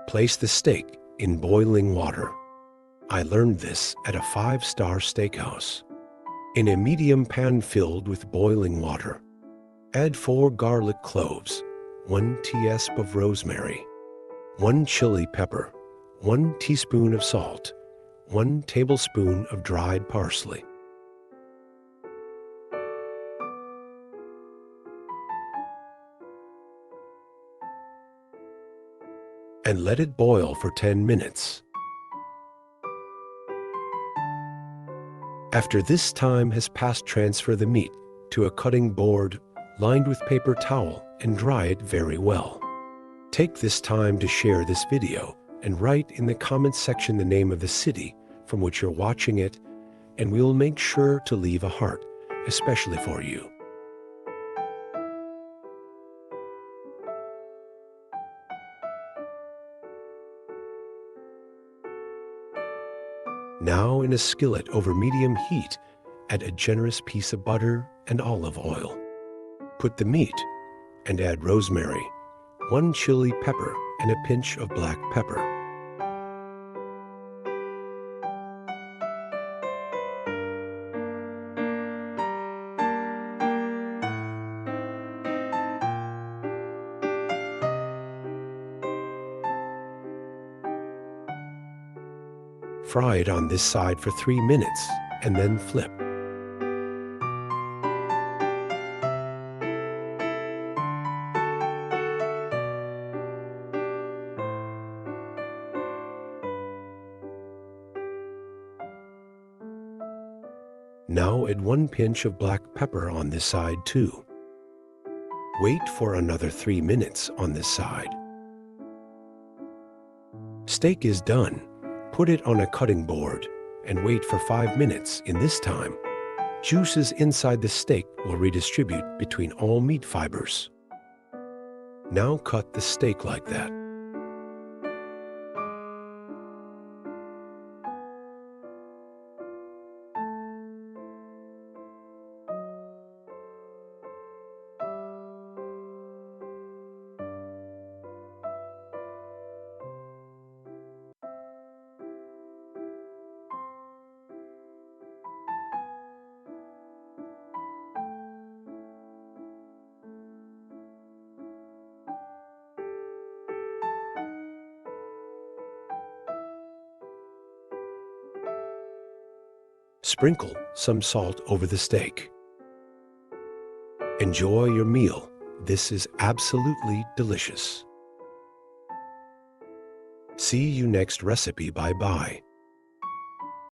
Place the steak in boiling water. I learned this at a 5-star steakhouse. In a medium pan filled with boiling water, add 4 garlic cloves, 1 teaspoon of rosemary, 1 chili pepper, 1 teaspoon of salt, 1 tablespoon of dried parsley. And let it boil for 10 minutes. After this time has passed, transfer the meat to a cutting board lined with paper towel and dry it very well. Take this time to share this video and write in the comments section the name of the city from which you're watching it, and we will make sure to leave a heart, especially for you. Now in a skillet over medium heat, add a generous piece of butter and olive oil. Put the meat and add rosemary, 1 chili pepper, and a pinch of black pepper. Fry it on this side for 3 minutes and then flip. Now add 1 pinch of black pepper on this side too. Wait for another 3 minutes on this side. Steak is done. Put it on a cutting board and wait for 5 minutes. In this time, juices inside the steak will redistribute between all meat fibers. Now cut the steak like that. Sprinkle some salt over the steak. Enjoy your meal. This is absolutely delicious. See you next recipe. Bye-bye.